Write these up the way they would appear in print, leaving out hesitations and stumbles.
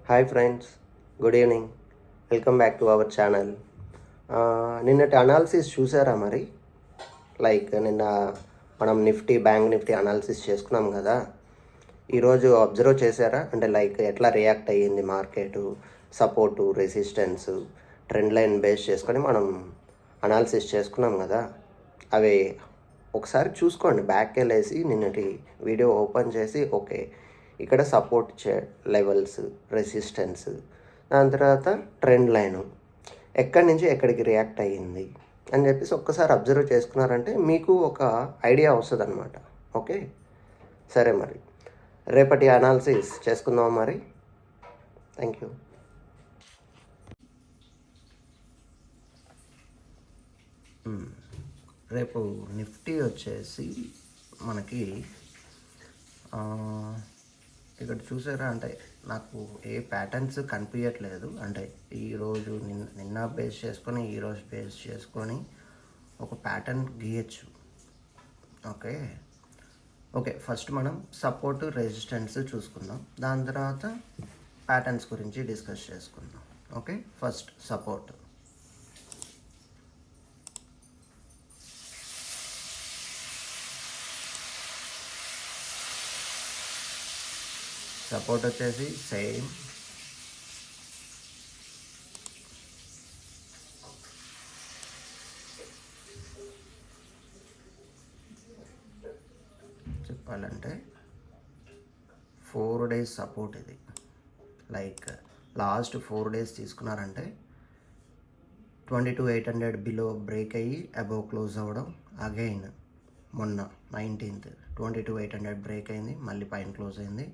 Hi friends, good evening. Welcome back to our channel. నిన్నటి analysis చూసారా మరి? నిన్న మనం బ్యాంక్ నిఫ్టీ అనాలిసిస్ చేసుకున్నాం కదా. ఈరోజు అబ్జర్వ్ చేశారా? అంటే ఎట్లా రియాక్ట్ అయ్యింది market, support, resistance, trend line base చేసుకొని మనం అనాలిసిస్ చేసుకున్నాం కదా. అవి ఒకసారి చూసుకోండి, బ్యాక్ వెళ్ళేసి నిన్నటి వీడియో ఓపెన్ చేసి ఓకే ఇక్కడ సపోర్ట్ లెవెల్స్, రెసిస్టెన్స్, దాని తర్వాత ట్రెండ్ లైను ఎక్కడి నుంచి ఎక్కడికి రియాక్ట్ అయ్యింది అని చెప్పేసి ఒక్కసారి అబ్జర్వ్ చేసుకున్నారంటే మీకు ఒక ఐడియా వస్తుంది అనమాట. ఓకే, సరే మరి రేపటి అనాలిసిస్ చేసుకుందాం మరి. Thank you. రేపు నిఫ్టీ వచ్చేసి మనకి ఇక్కడ చూసారా, అంటే నాకు ఏ ప్యాటర్న్స్ కనిపించట్లేదు. అంటే ఈరోజు నిన్న బేస్ చేసుకొని ఈరోజు బేస్ చేసుకొని ఒక ప్యాటర్న్ గీయచ్చు. ఓకే ఓకే ఫస్ట్ మనం సపోర్ట్, రెసిస్టెన్స్ చూసుకుందాం, దాని తర్వాత ప్యాటర్న్స్ గురించి డిస్కస్ చేసుకుందాం. Okay, first support. సపోర్ట్ వచ్చేసి సేమ్ చెప్పాలంటే 4 days సపోర్ట్. ఇది లాస్ట్ 4 days తీసుకున్నారంటే 22,800 బిలో బ్రేక్ అయ్యి అబోవ్ క్లోజ్ అవ్వడం. అగైన్ మొన్న 19th 22,800 బ్రేక్ అయింది, మళ్ళీ పైన క్లోజ్ అయింది.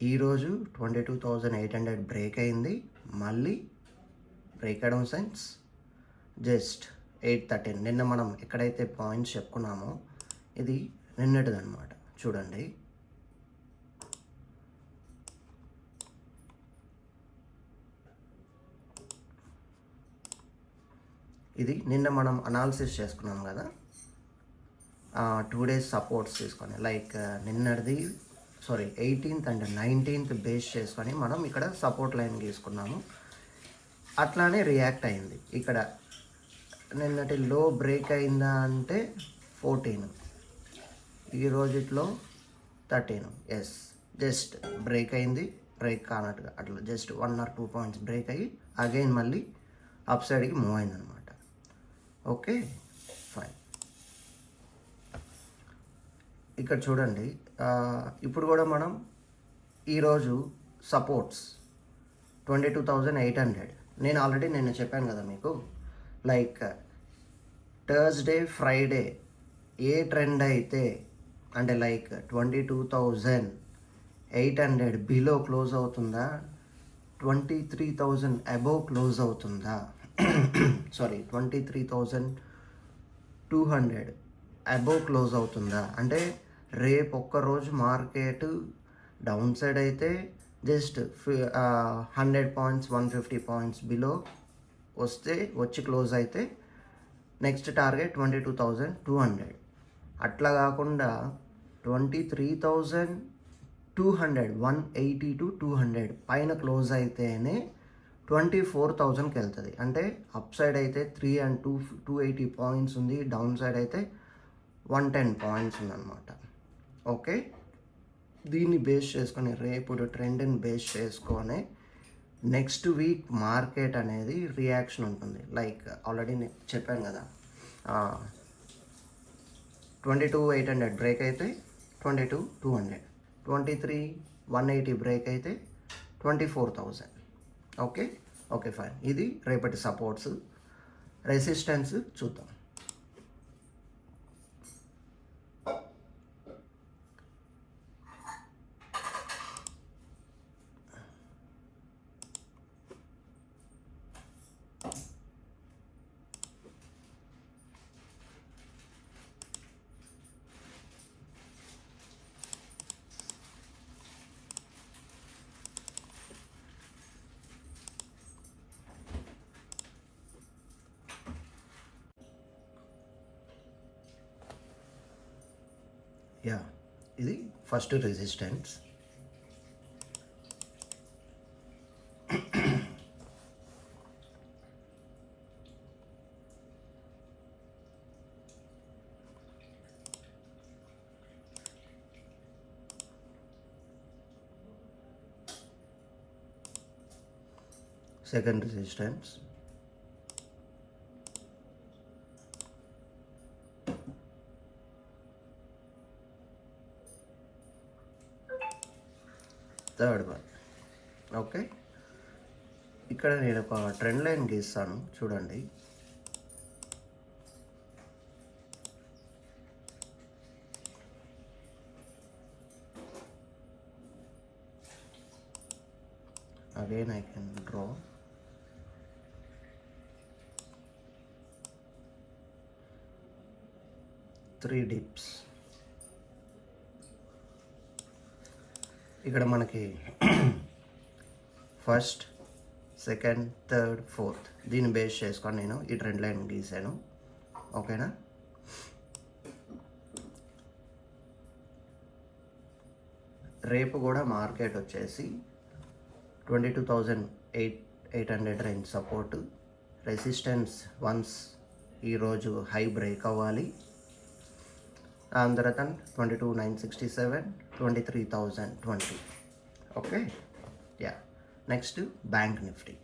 ఈరోజు 22,800 బ్రేక్ అయింది, మళ్ళీ బ్రేక్ అవడం సెన్స్ జస్ట్ 813. నిన్న మనం ఎక్కడైతే పాయింట్స్ చెప్పుకున్నామో ఇది నిన్నటిదన్నమాట. చూడండి, ఇది నిన్న మనం అనాలిసిస్ చేసుకున్నాం కదా. 2 days సపోర్ట్స్ తీసుకొని నిన్నటిది 18th and 19th బేస్ చేసుకొని మనం ఇక్కడ సపోర్ట్ లైన్ గీసుకున్నాము. అట్లానే రియాక్ట్ అయింది. ఇక్కడ నిన్నటి లో బ్రేక్ అయిందా అంటే 14, ఈ రోజుట్లో 13. ఎస్, జస్ట్ బ్రేక్ అయింది, బ్రేక్ కానట్టుగా అట్లా జస్ట్ 1 or 2 points బ్రేక్ అయ్యి అగైన్ మళ్ళీ అప్ సైడ్కి మూవ్ అయిందనమాట. Okay fine. ఇక్కడ చూడండి, ఇప్పుడు కూడా మనం ఈరోజు సపోర్ట్స్ 22,800. నేను ఆల్రెడీ నిన్న చెప్పాను కదా మీకు, థర్స్డే, ఫ్రైడే ఏ ట్రెండ్ అయితే అంటే 22,800 బిలో క్లోజ్ అవుతుందా, 23,000 అబోవ్ క్లోజ్ అవుతుందా, 23,200 అబోవ్ క్లోజ్ అవుతుందా, అంటే రేపు ఒక్కరోజు మార్కెట్ డౌన్ సైడ్ అయితే జస్ట్ 100 points 150 points బిలో వచ్చి క్లోజ్ అయితే నెక్స్ట్ టార్గెట్ 22,200. అట్లా కాకుండా 23,200 180 to 200 పైన క్లోజ్ అయితేనే 24,000కి వెళ్తుంది. అంటే అప్ సైడ్ అయితే 3 and 280 points ఉంది, డౌన్ సైడ్ అయితే 110 points ఉందన్నమాట. ఓకే, దీన్ని బేస్ చేసుకొని రేపు ట్రెండ్ని బేస్ చేసుకొని నెక్స్ట్ వీక్ మార్కెట్ అనేది రియాక్షన్ ఉంటుంది. ఆల్రెడీ నేను చెప్పాను కదా, 22,800 బ్రేక్ అయితే 22,200, 23,180 బ్రేక్ అయితే 24,000. Okay okay fine. ఇది రేపటి సపోర్ట్స్. రెసిస్టెన్స్ చూద్దాం. ఇది first resistance. Second resistance, third one. Okay, ఇక్కడ నేను ఒక ట్రెండ్ లైన్ గీస్తాను చూడండి. Again I can draw. Three dips. ఇక్కడ మనకి ఫస్ట్, సెకండ్, థర్డ్, ఫోర్త్ దీన్ని బేస్ చేసుకొని నేను ఈ ట్రెండ్ లైన్ గీసాను. ఓకేనా? రేపు కూడా మార్కెట్ వచ్చేసి 22,800 రేంజ్ సపోర్ట్, రెసిస్టెన్స్ వన్స్ ఈరోజు హై బ్రేక్ అవ్వాలి. దాని తర్వాత 22,967, 23,020. Okay, yeah. Next bank Nifty.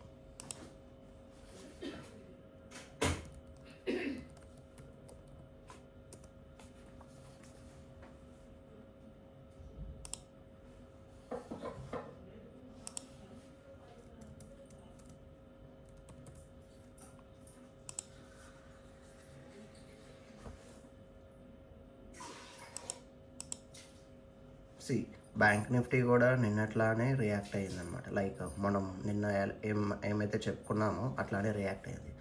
Bank Nifty కూడా నిన్నట్లానే రియాక్ట్ అయ్యిందనమాట. లైక్ మనం నిన్న ఏమైతే చెప్పుకున్నామో అట్లానే రియాక్ట్ అయ్యింది.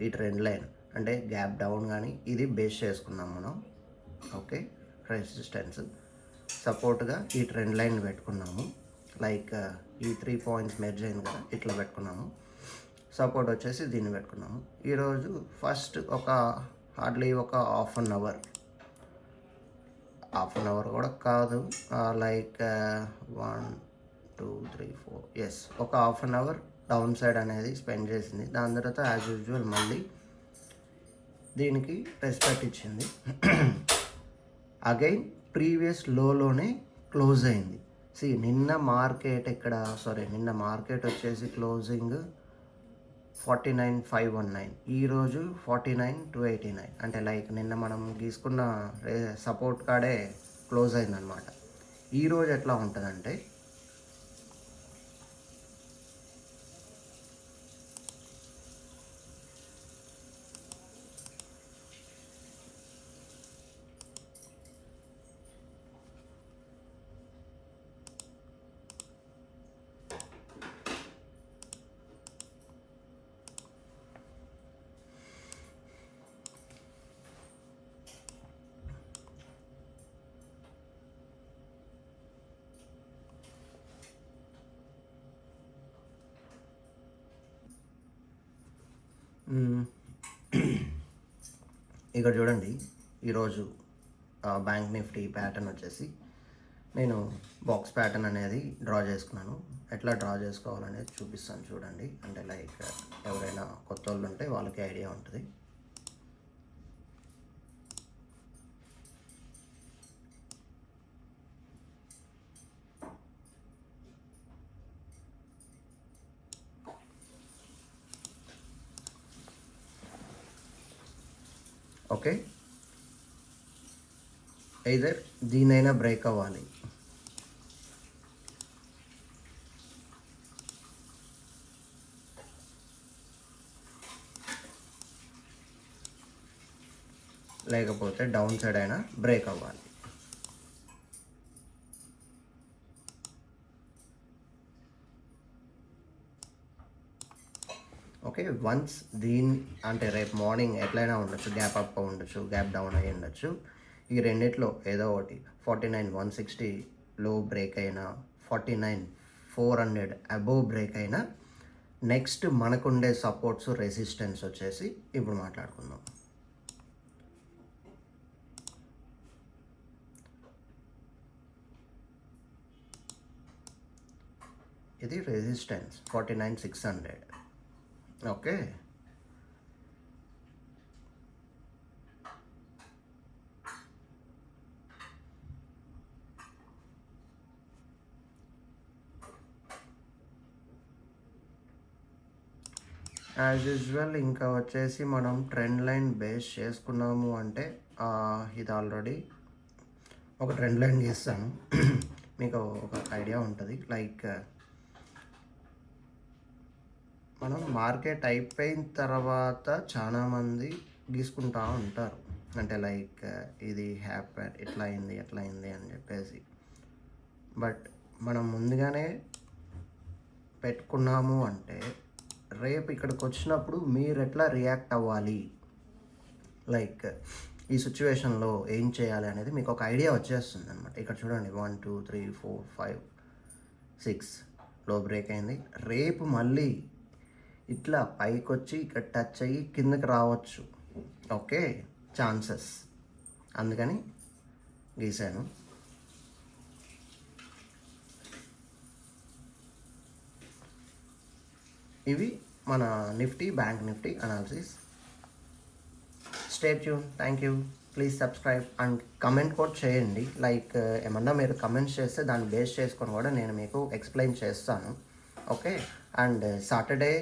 ఈ ట్రెండ్ లైన్ అంటే గ్యాప్ డౌన్ కానీ ఇది బేస్ చేసుకున్నాం మనం. ఓకే, రెసిస్టెన్స్ సపోర్ట్గా ఈ ట్రెండ్ లైన్ పెట్టుకున్నాము. లైక్ ఈ 3 పాయింట్స్ మెర్జ్ అయింది కదా, ఇట్లా పెట్టుకున్నాము. సపోర్ట్ వచ్చేసి దీన్ని పెట్టుకున్నాము. ఈరోజు ఫస్ట్ హార్డ్లీ ఒక హాఫ్ అన్ అవర్ కూడా కాదు, లైక్ 1 2 3 4 ఎస్, ఒక half an hour down side అనేది స్పెండ్ చేసింది. దాని తర్వాత యాజ్ యూజువల్ మళ్ళీ దీనికి రెస్పెక్ట్ ఇచ్చింది. అగైన్ ప్రీవియస్ లోనే క్లోజ్ అయింది. నిన్న మార్కెట్ వచ్చేసి క్లోజింగ్ 49,519, ఈరోజు 49,289. అంటే లైక్ నిన్న మనం గీసుకున్న సపోర్ట్ కాడే క్లోజ్ అయిందనమాట. ఈరోజు ఎట్లా ఉంటుందంటే ఇక్కడ చూడండి, ఈరోజు బ్యాంక్ నిఫ్టీ ప్యాటర్న్ వచ్చేసి నేను బాక్స్ ప్యాటర్న్ అనేది డ్రా చేసుకున్నాను. ఎట్లా డ్రా చేసుకోవాలనేది చూపిస్తాను చూడండి. అంటే లైక్ ఎవరైనా కొత్త వాళ్ళు ఉంటే వాళ్ళకి ఐడియా ఉంటుంది. ఓకే, ఐదర్ దీనైనా బ్రేక్ అవ్వాలి, లేకపోతే డౌన్ సైడ్ అయినా బ్రేక్ అవ్వాలి. ఓకే, వన్స్ అంటే రేపు మార్నింగ్ ఎట్లయినా ఉండొచ్చు, గ్యాప్ అప్ ఉండొచ్చు, గ్యాప్ డౌన్ అయ్యి ఉండొచ్చు. ఈ రెండిట్లో ఏదో ఒకటి 49,160 లో బ్రేక్ అయినా, 49,400 అబోవ్ బ్రేక్ అయినా, నెక్స్ట్ మనకుండే సపోర్ట్స్ రెసిస్టెన్స్ వచ్చేసి ఇప్పుడు మాట్లాడుకుందాం. ఇది రెసిస్టెన్స్ 49,600. ఓకే, యాజ్ యూజువల్ ఇంకా వచ్చేసి మనం ట్రెండ్ లైన్ బేస్ చేసుకున్నాము అంటే ఇది ఆల్రెడీ ఒక ట్రెండ్ లైన్ గీస్తాను. మీకు ఒక ఐడియా ఉంటుంది. లైక్ మనం మార్కెట్ అయిపోయిన తర్వాత చాలామంది గీసుకుంటూ ఉంటారు. అంటే లైక్ ఇది హ్యాపెన్ ఎట్లా అయింది అని చెప్పేసి. బట్ మనం ముందుగానే పెట్టుకున్నాము అంటే రేపు ఇక్కడికి వచ్చినప్పుడు మీరు ఎట్లా రియాక్ట్ అవ్వాలి, లైక్ ఈ సిచ్యువేషన్లో ఏం చేయాలి అనేది మీకు ఒక ఐడియా వచ్చేస్తుంది అనమాట. ఇక్కడ చూడండి 1 2 3 4 5 6 లో బ్రేక్ అయింది. రేపు మళ్ళీ ఇట్లా పైకి వచ్చి ఇక్కడ టచ్ అయ్యి కిందకి రావచ్చు. ఓకే, ఛాన్సెస్, అందుకని గీసాను. ఇవి మన Nifty, bank Nifty analysis. Stay tune. Thank you. Please subscribe and comment కూడా చేయండి. లైక్ ఏమన్నా మీరు కమెంట్స్ చేస్తే దాన్ని బేస్ చేసుకొని కూడా నేను మీకు ఎక్స్ప్లెయిన్ చేస్తాను. ఓకే, అండ్ సాటర్డే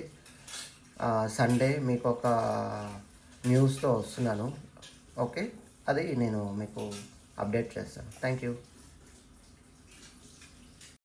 సండే మీకు ఒక న్యూస్తో వస్తున్నాను. ఓకే, అది నేను మీకు అప్డేట్ చేస్తాను. Thank you.